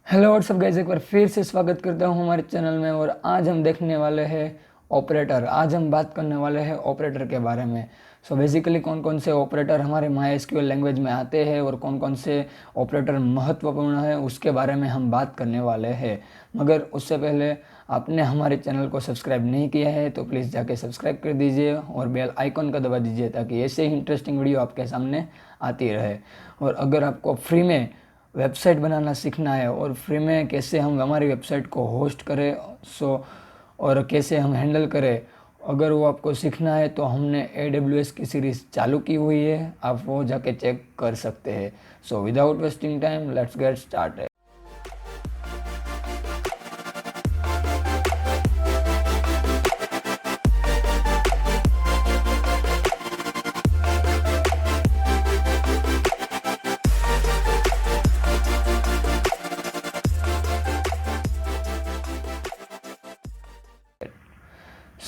Hello और सब guys, एक बार फिर से स्वागत करता हूँ हमारे चैनल में। और आज हम देखने वाले हैं ऑपरेटर। आज हम बात करने वाले हैं ऑपरेटर के बारे में। सो बेसिकली कौन कौन से ऑपरेटर हमारे MySQL लैंग्वेज में आते हैं और कौन कौन से ऑपरेटर महत्वपूर्ण है उसके बारे में हम बात करने वाले हैं। मगर उससे पहले आपने हमारे चैनल को सब्सक्राइब नहीं किया है तो प्लीज़ जाके सब्सक्राइब कर दीजिए और बेल आइकॉन का दबा दीजिए ताकि ऐसे ही इंटरेस्टिंग वीडियो आपके सामने आती रहे। और अगर आपको फ्री में वेबसाइट बनाना सीखना है और फ्री में कैसे हम हमारी वेबसाइट को होस्ट करें और कैसे हम हैंडल करें, अगर वो आपको सीखना है तो हमने AWS की सीरीज़ चालू की हुई है, आप वो जाके चेक कर सकते हैं। So without wasting time let's get started.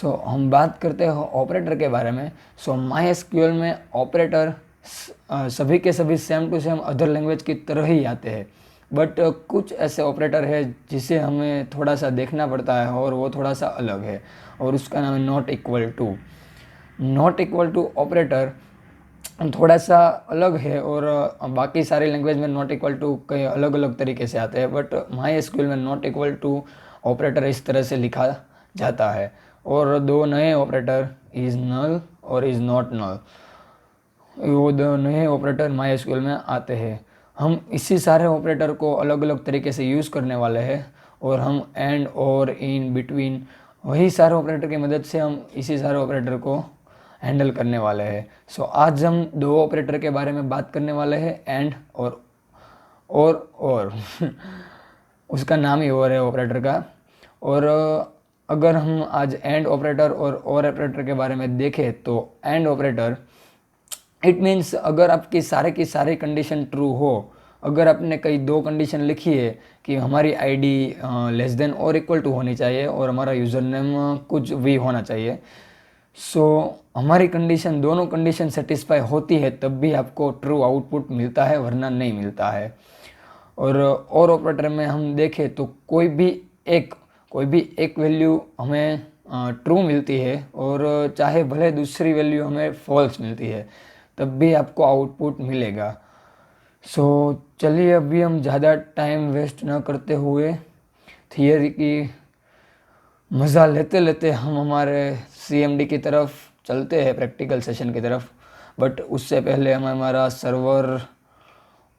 हम बात करते हैं ऑपरेटर के बारे में। MySQL में ऑपरेटर सभी के सभी same to same other language की तरह ही आते हैं, बट कुछ ऐसे ऑपरेटर है जिसे हमें थोड़ा सा देखना पड़ता है और वो थोड़ा सा अलग है, और उसका नाम है not equal to. Not equal to operator थोड़ा सा अलग है, और बाकी सारी लैंग्वेज में नॉट इक्वल टू कई अलग अलग तरीके से आते हैं, बट MySQL में नॉट इक्वल टू ऑपरेटर इस तरह से लिखा जाता है। और दो नए ऑपरेटर इज़ नल और इज़ नॉट नल, वो दो नए ऑपरेटर MySQL में आते हैं। हम इसी सारे ऑपरेटर को अलग अलग तरीके से यूज़ करने वाले हैं, और हम एंड और इन बिटवीन वही सारे ऑपरेटर की मदद से हम इसी सारे ऑपरेटर को हैंडल करने वाले हैं। आज हम दो ऑपरेटर के बारे में बात करने वाले हैं, एंड और उसका नाम ही और है ऑपरेटर का। और अगर हम आज एंड ऑपरेटर और ऑपरेटर के बारे में देखें तो एंड ऑपरेटर इट मीन्स अगर आपकी सारे की सारी कंडीशन ट्रू हो, अगर आपने कई दो कंडीशन लिखी है कि हमारी आईडी लेस देन और इक्वल टू होनी चाहिए और हमारा यूज़र नेम कुछ भी होना चाहिए, हमारी कंडीशन दोनों कंडीशन सेटिस्फाई होती है तब भी आपको ट्रू आउटपुट मिलता है, वरना नहीं मिलता है। और ऑपरेटर में हम देखें तो कोई भी एक वैल्यू हमें ट्रू मिलती है, और चाहे भले दूसरी वैल्यू हमें फॉल्स मिलती है तब भी आपको आउटपुट मिलेगा। चलिए अभी हम ज़्यादा टाइम वेस्ट ना करते हुए थियरी की मज़ा लेते लेते हम हमारे CMD की तरफ चलते हैं, प्रैक्टिकल सेशन की तरफ। बट उससे पहले हमें हमारा सर्वर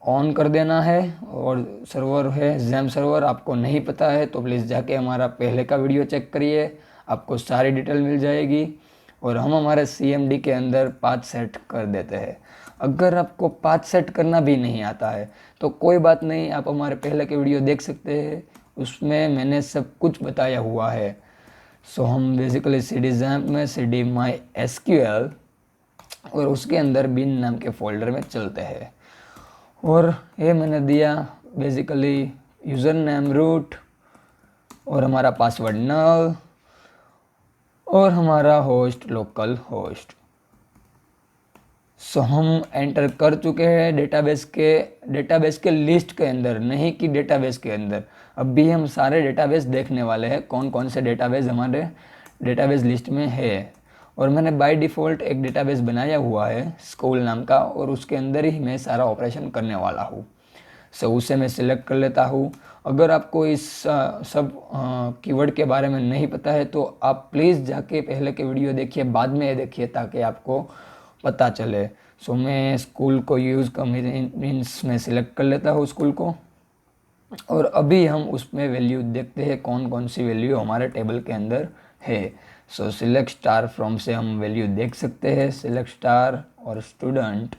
ऑन कर देना है, और सर्वर है जैम सर्वर। आपको नहीं पता है तो प्लीज़ जाके हमारा पहले का वीडियो चेक करिए, आपको सारी डिटेल मिल जाएगी। और हम हमारे CMD के अंदर पाथ सेट कर देते हैं। अगर आपको पाथ सेट करना भी नहीं आता है तो कोई बात नहीं, आप हमारे पहले के वीडियो देख सकते हैं, उसमें मैंने सब कुछ बताया हुआ है। हम बेसिकली CD जैम्प में CD MySQL और उसके अंदर बिन नाम के फोल्डर में चलते हैं। और ये मैंने दिया बेसिकली यूज़र नेम रूट, और हमारा पासवर्ड नल, और हमारा होस्ट लोकल होस्ट। हम एंटर कर चुके हैं डेटाबेस के लिस्ट के अंदर, नहीं कि डेटाबेस के अंदर। अब भी हम सारे डेटाबेस देखने वाले हैं कौन कौन से डेटाबेस हमारे डेटाबेस लिस्ट में है। और मैंने बाय डिफ़ॉल्ट एक डेटाबेस बनाया हुआ है स्कूल नाम का, और उसके अंदर ही मैं सारा ऑपरेशन करने वाला हूँ। उसे मैं सिलेक्ट कर लेता हूँ। अगर आपको इस सब कीवर्ड के बारे में नहीं पता है तो आप प्लीज़ जाके पहले के वीडियो देखिए, बाद में ये देखिए ताकि आपको पता चले। मैं स्कूल को यूज़ कर मीन्स मैं सिलेक्ट कर लेता हूँ स्कूल को, और अभी हम उसमें वैल्यू देखते हैं कौन कौन सी वैल्यू हमारे टेबल के अंदर है। सिलेक्ट स्टार फ्रॉम से हम वैल्यू देख सकते हैं। सिलेक्ट स्टार और स्टूडेंट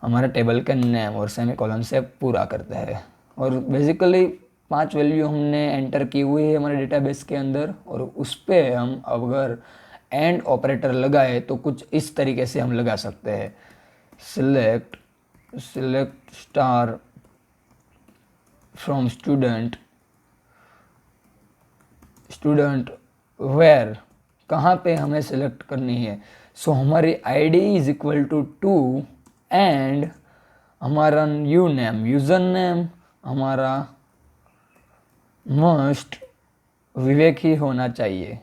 हमारे टेबल के नेम और सेमीकोलन से पूरा करते हैं। और बेसिकली 5 वैल्यू हमने एंटर की हुई है हमारे डेटाबेस के अंदर, और उस पर हम अगर एंड ऑपरेटर लगाए तो कुछ इस तरीके से हम लगा सकते हैं। Select star from student where, कहाँ पे हमें सिलेक्ट करनी है। हमारी ID is equal to 2 and हमारा यूज़र नेम हमारा मस्ट विवेक ही होना चाहिए,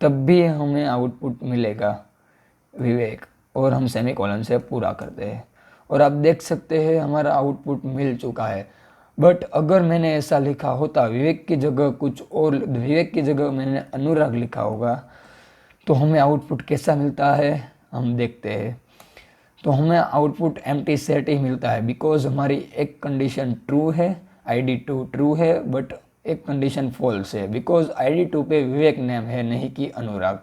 तब भी हमें आउटपुट मिलेगा विवेक, और हम सेमीकोलन से पूरा करते हैं। और आप देख सकते हैं हमारा आउटपुट मिल चुका है। बट अगर मैंने ऐसा लिखा होता विवेक की जगह कुछ और, विवेक की जगह मैंने अनुराग लिखा होगा, तो हमें आउटपुट कैसा मिलता है हम देखते हैं। तो हमें आउटपुट एम्प्टी सेट ही मिलता है, बिकॉज हमारी एक कंडीशन ट्रू है, ID2 ट्रू है, बट एक कंडीशन फॉल्स है, बिकॉज ID2 पे विवेक नेम है, नहीं कि अनुराग।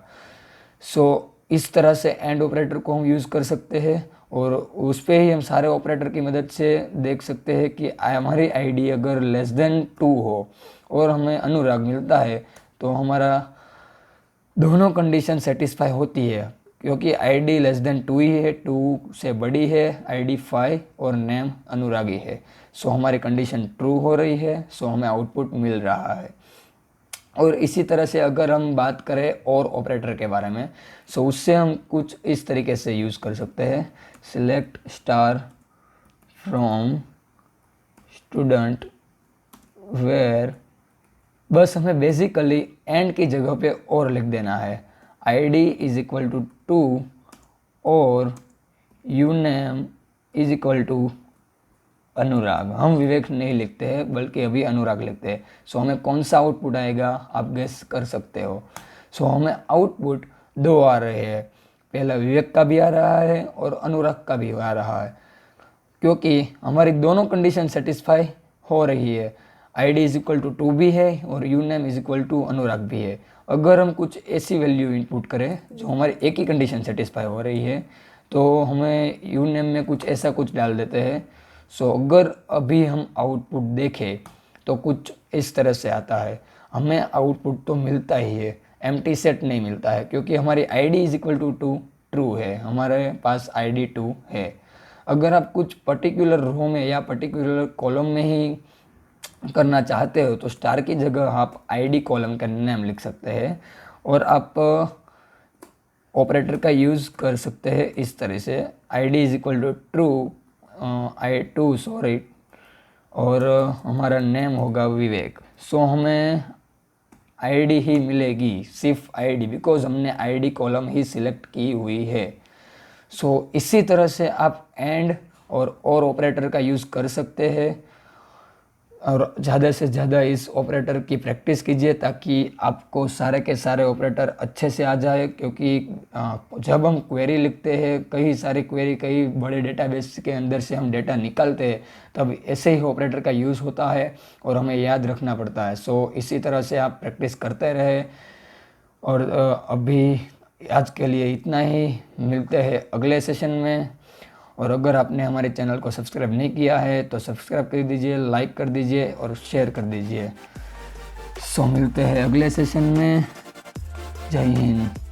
सो इस तरह से एंड ऑपरेटर को हम यूज़ कर सकते हैं, और उस पर ही हम सारे ऑपरेटर की मदद से देख सकते हैं कि हमारी ID अगर लेस देन 2 हो और हमें अनुराग मिलता है, तो हमारा दोनों कंडीशन सेटिस्फाई होती है, क्योंकि ID लेस देन 2 ही है, 2 से बड़ी है ID5 और नेम अनुरागी है। सो हमारी कंडीशन ट्रू हो रही है, सो हमें आउटपुट मिल रहा है। और इसी तरह से अगर हम बात करें और ऑपरेटर के बारे में, सो उससे हम कुछ इस तरीके से यूज़ कर सकते हैं, select star from student where, बस हमें बेसिकली एंड की जगह पे और लिख देना है, ID इज इक्वल टू 2 और यूनेम इज इक्वल टू अनुराग। हम विवेक नहीं लिखते हैं बल्कि अभी अनुराग लिखते हैं। सो हमें कौन सा आउटपुट आएगा आप गेस कर सकते हो। सो हमें आउटपुट 2 आ रहे हैं, पहला विवेक का भी आ रहा है और अनुराग का भी आ रहा है, क्योंकि हमारी दोनों कंडीशन सेटिस्फाई हो रही है। ID इज इक्वल टू 2 भी है और यूनेम इज इक्वल टू अनुराग भी है। अगर हम कुछ ऐसी वैल्यू इनपुट करें जो हमारी एक ही कंडीशन सेटिस्फाई हो रही है, तो हमें यूनेम में कुछ ऐसा कुछ डाल देते हैं। सो अगर अभी हम आउटपुट देखें तो कुछ इस तरह से आता है, हमें आउटपुट तो मिलता ही है, एम्प्टी सेट नहीं मिलता है, क्योंकि हमारी ID is equal to 2 true है, हमारे पास ID2 है। अगर आप कुछ पर्टिकुलर रो में या पर्टिकुलर कॉलम में ही करना चाहते हो, तो स्टार की जगह आप ID कॉलम का नेम लिख सकते हैं, और आप ऑपरेटर का यूज़ कर सकते हैं इस तरह से, ID is equal to true I2 sorry, और हमारा नेम होगा विवेक। सो हमें ID ही मिलेगी, सिर्फ ID, बिकॉज हमने ID कॉलम ही सिलेक्ट की हुई है। सो इसी तरह से आप एंड और ऑपरेटर का यूज़ कर सकते हैं, और ज़्यादा से ज़्यादा इस ऑपरेटर की प्रैक्टिस कीजिए ताकि आपको सारे के सारे ऑपरेटर अच्छे से आ जाए। क्योंकि जब हम क्वेरी लिखते हैं, कई सारी क्वेरी कई बड़े डेटाबेस के अंदर से हम डेटा निकालते हैं, तब ऐसे ही ऑपरेटर का यूज़ होता है और हमें याद रखना पड़ता है। सो इसी तरह से आप प्रैक्टिस करते रहे। और अभी आज के लिए इतना ही, मिलते हैं अगले सेशन में। और अगर आपने हमारे चैनल को सब्सक्राइब नहीं किया है तो सब्सक्राइब कर दीजिए, लाइक कर दीजिए और शेयर कर दीजिए। सो मिलते हैं अगले सेशन में। जय हिंद।